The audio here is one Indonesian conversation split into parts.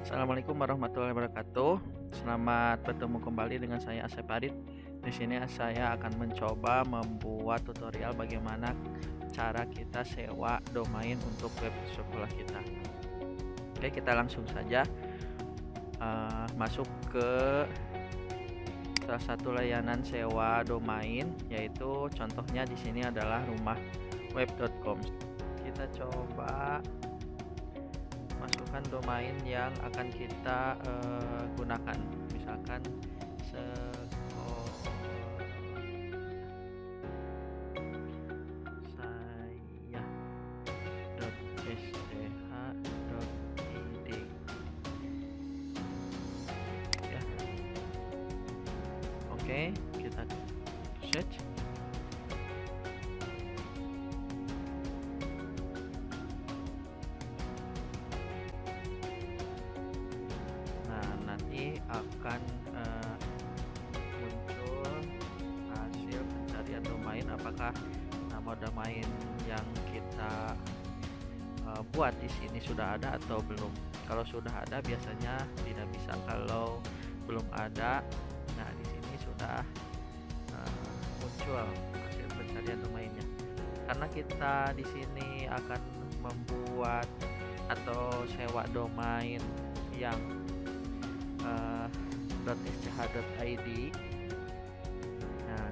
Assalamualaikum warahmatullahi wabarakatuh. Selamat bertemu kembali dengan saya Asep Arit. Di sini saya akan mencoba membuat tutorial bagaimana cara kita sewa domain untuk web sekolah kita. Oke, kita langsung saja masuk ke salah satu layanan sewa domain, yaitu contohnya di sini adalah rumahweb.com. Kita coba masukkan domain yang akan kita gunakan, misalkan saya.sch.id ya. Oke, kita search. Nanti akan muncul hasil pencarian domain, apakah nama domain yang kita buat di sini sudah ada atau belum. Kalau sudah ada biasanya tidak bisa, kalau belum ada, nah di sini sudah muncul hasil pencarian domainnya. Karena kita di sini akan membuat atau sewa domain yang .sch.id. Nah,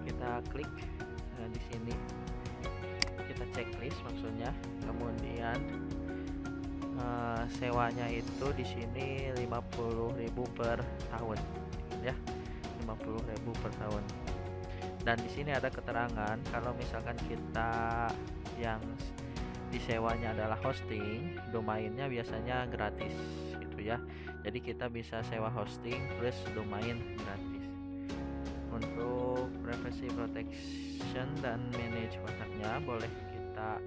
kita klik di sini, kita checklist maksudnya, kemudian sewanya itu di sini 50.000 per tahun ya, 50.000 per tahun. Dan di sini ada keterangan kalau misalkan kita yang disewanya adalah hosting, domainnya biasanya gratis gitu ya. Jadi kita bisa sewa hosting plus domain gratis. Untuk privacy protection dan manage kontaknya boleh kita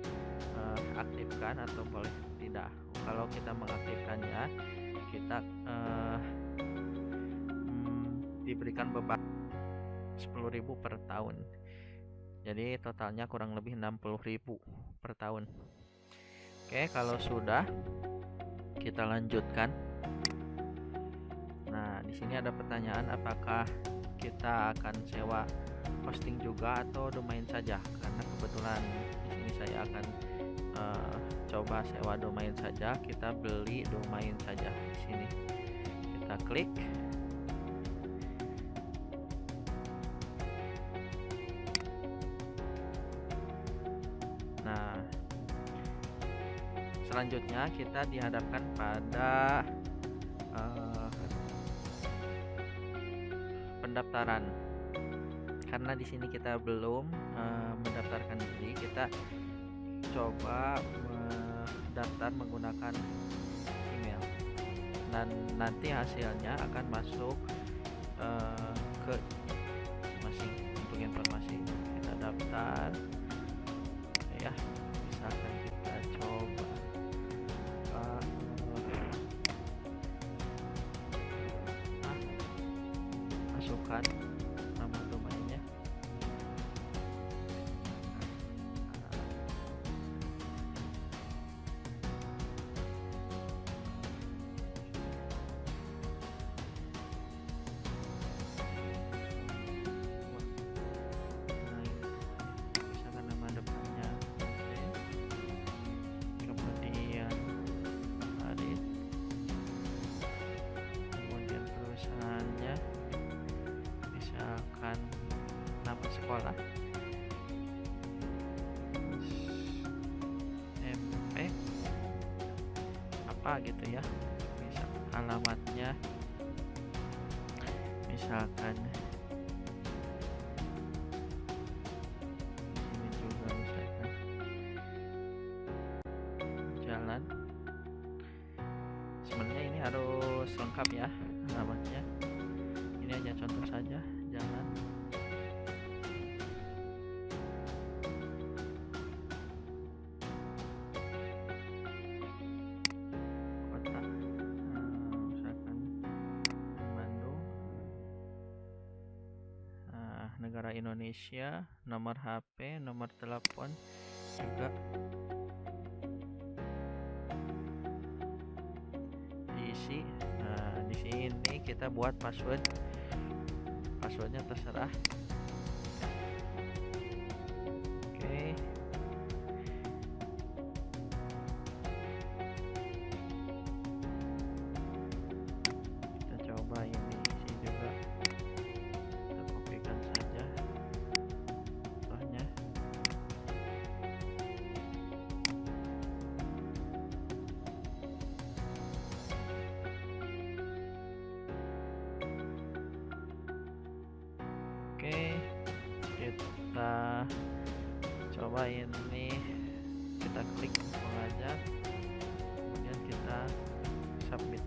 aktifkan atau boleh tidak. Kalau kita mengaktifkannya, kita diberikan beban 10.000 per tahun. Jadi totalnya kurang lebih 60.000 per tahun. Oke, kalau sudah, kita lanjutkan. Nah, di sini ada pertanyaan apakah kita akan sewa hosting juga atau domain saja. Karena kebetulan di sini saya akan coba sewa domain saja. Kita beli domain saja di sini. Kita klik. Nah, selanjutnya kita dihadapkan pada pendaftaran. Karena di sini kita belum mendaftarkan diri, kita coba mendaftar menggunakan email, dan nanti hasilnya akan masuk ke masing-masing. Untuk informasi, kita daftar ya, misalkan kita coba masukkan nama domainnya. Misalkan nama depannya kemudian Arit, kemudian perusahaannya misalkan nama sekolah MP apa gitu ya, misalkan alamatnya misalkan ini juga, misalkan jalan. Sebenarnya ini harus lengkap ya alamatnya, ini aja contoh saja, jalan. Kota misalkan Bandung. Negara Indonesia, nomor HP, nomor telepon juga privasi. Nah, di sini kita buat passwordnya terserah. Oke. Kita coba ini isi juga. Kita kopikan saja contohnya. Oke, kita coba ini, kita klik mengajak, kemudian kita submit.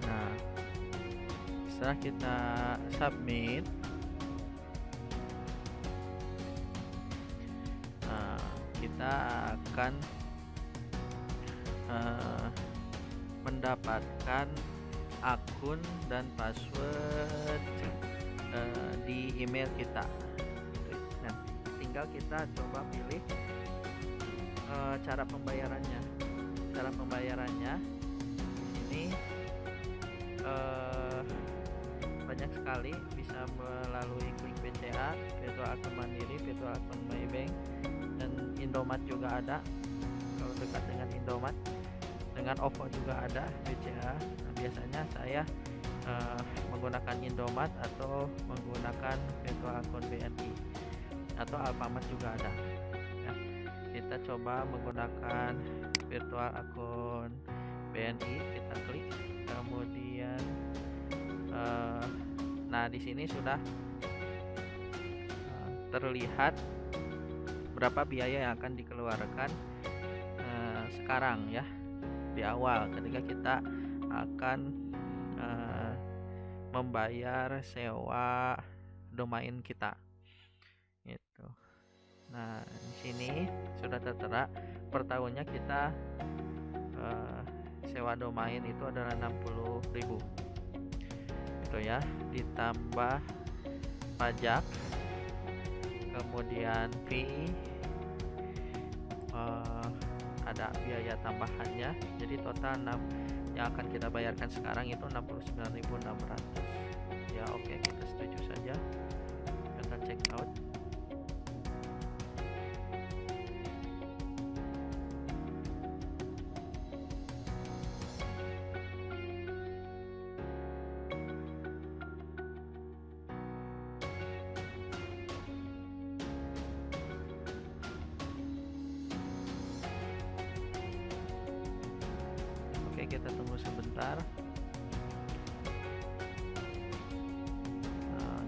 Nah, setelah kita submit, kita akan mendapatkan akun dan password di email kita. Nah, tinggal kita coba pilih cara pembayarannya. Cara pembayarannya di sini banyak sekali, bisa melalui klik BCA, virtual akun Mandiri, virtual akun Maybank, dan Indomaret juga ada. Kalau dekat dengan Indomaret, dengan OVO juga ada BCA. Nah, biasanya saya menggunakan Indomaret atau menggunakan virtual akun BNI, atau Alfamart juga ada ya. Kita coba menggunakan virtual akun BNI, kita klik, kemudian nah di sini sudah terlihat berapa biaya yang akan dikeluarkan sekarang ya, di awal ketika kita akan membayar sewa domain kita itu. Nah, di sini sudah tertera per tahunnya kita sewa domain itu adalah 60.000 itu ya, ditambah pajak, kemudian fee, ada biaya tambahannya. Jadi total yang akan kita bayarkan sekarang itu 69.600 ya. Oke, kita setuju saja, kita check out. Oke, kita tunggu sebentar.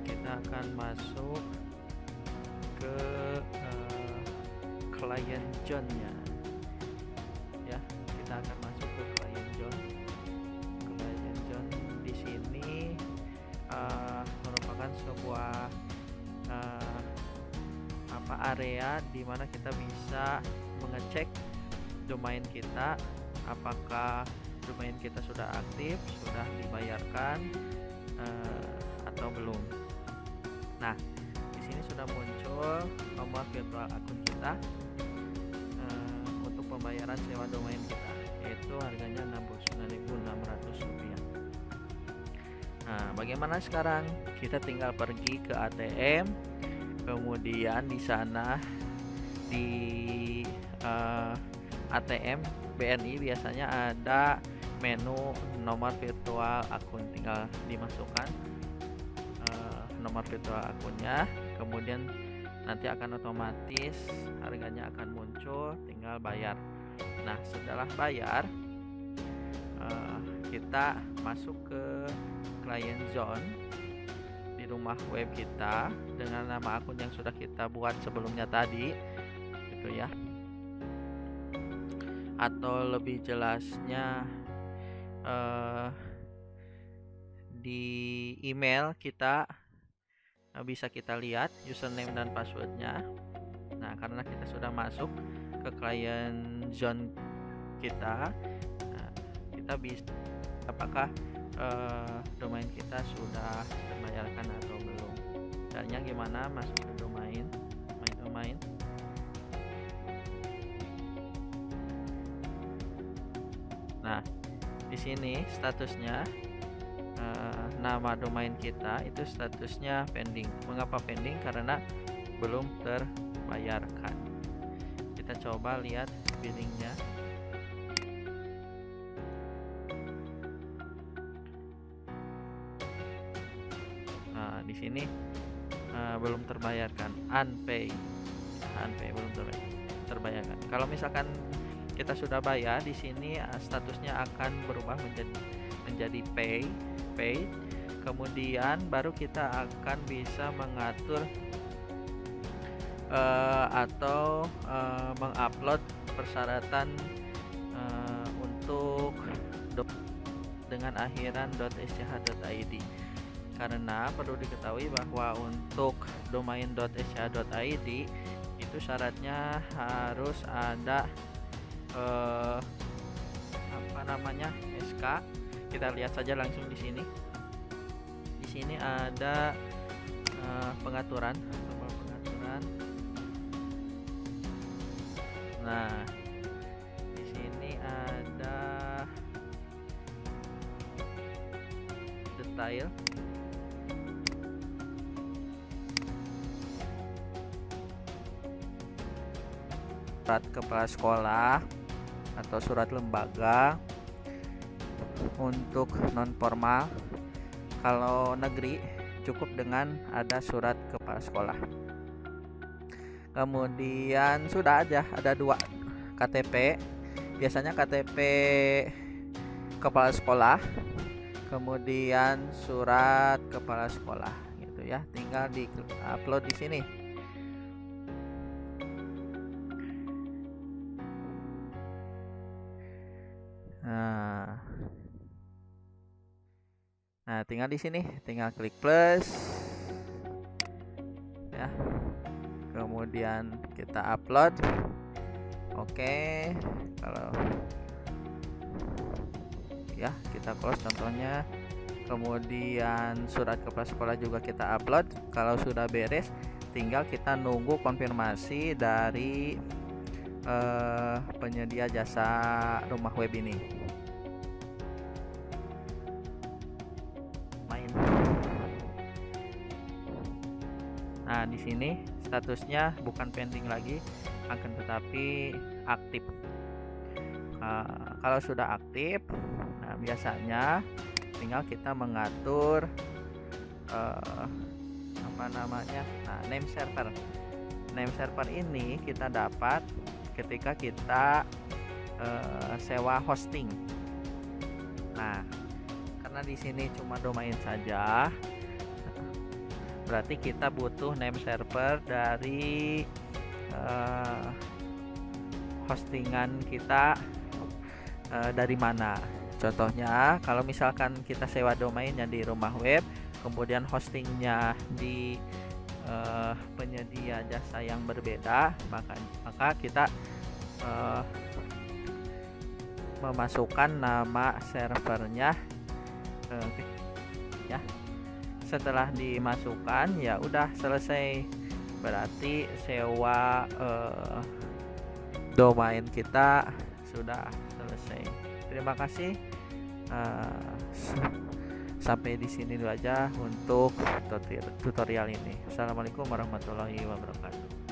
Kita akan masuk ke client zone-nya ya. Kita akan masuk ke client zone. Client zone di sini merupakan sebuah area di mana kita bisa mengecek domain kita, apakah domain kita sudah aktif, sudah dibayarkan atau belum. Nah, di sini sudah muncul nomor virtual akun kita untuk pembayaran sewa domain kita, yaitu harganya Rp69.600. Nah, bagaimana sekarang? Kita tinggal pergi ke ATM, kemudian di sana di ATM BNI biasanya ada menu nomor virtual akun, tinggal dimasukkan nomor virtual akunnya, kemudian nanti akan otomatis harganya akan muncul, tinggal bayar. Nah, setelah bayar kita masuk ke client zone di rumah web kita dengan nama akun yang sudah kita buat sebelumnya tadi gitu ya. Atau lebih jelasnya di email kita bisa kita lihat username dan passwordnya. Nah, karena kita sudah masuk ke client zone kita, kita bisa apakah domain kita sudah terbayarkan atau belum. Caranya gimana? Masuk ke domain. Nah, di sini statusnya nama domain kita itu statusnya pending. Mengapa pending? Karena belum terbayarkan. Kita coba lihat billingnya. Nah, di sini belum terbayarkan, unpay belum terbayarkan. Kalau misalkan kita sudah bayar, di sini statusnya akan berubah menjadi pay. Kemudian baru kita akan bisa mengatur atau mengupload persyaratan untuk dengan akhiran .sch.id. Karena perlu diketahui bahwa untuk domain .sch.id itu syaratnya harus ada SK. Kita lihat saja langsung di sini. Di sini ada pengaturan. Nah, di sini ada detail. Surat kepala sekolah atau surat lembaga untuk non formal. Kalau negeri cukup dengan ada surat kepala sekolah. Kemudian sudah ada 2 KTP. Biasanya KTP kepala sekolah, kemudian surat kepala sekolah gitu ya. Tinggal di-upload di sini. Nah, tinggal di sini, tinggal klik plus ya. Kemudian kita upload. Oke, kalau ya kita close contohnya. Kemudian surat kepala sekolah juga kita upload. Kalau sudah beres, tinggal kita nunggu konfirmasi dari penyedia jasa rumah web ini. Nah, di sini statusnya bukan pending lagi, akan tetapi aktif. Kalau sudah aktif, nah biasanya tinggal kita mengatur name server. Name server ini kita dapat ketika kita sewa hosting. Nah, karena di sini cuma domain saja, berarti kita butuh name server dari hostingan kita dari mana. Contohnya, kalau misalkan kita sewa domainnya di rumah web, kemudian hostingnya di penyedia jasa yang berbeda, maka kita memasukkan nama servernya ya. Setelah dimasukkan, ya udah selesai, berarti sewa domain kita sudah selesai. Terima kasih. Sampai di sini dulu aja untuk tutorial ini. Assalamualaikum warahmatullahi wabarakatuh.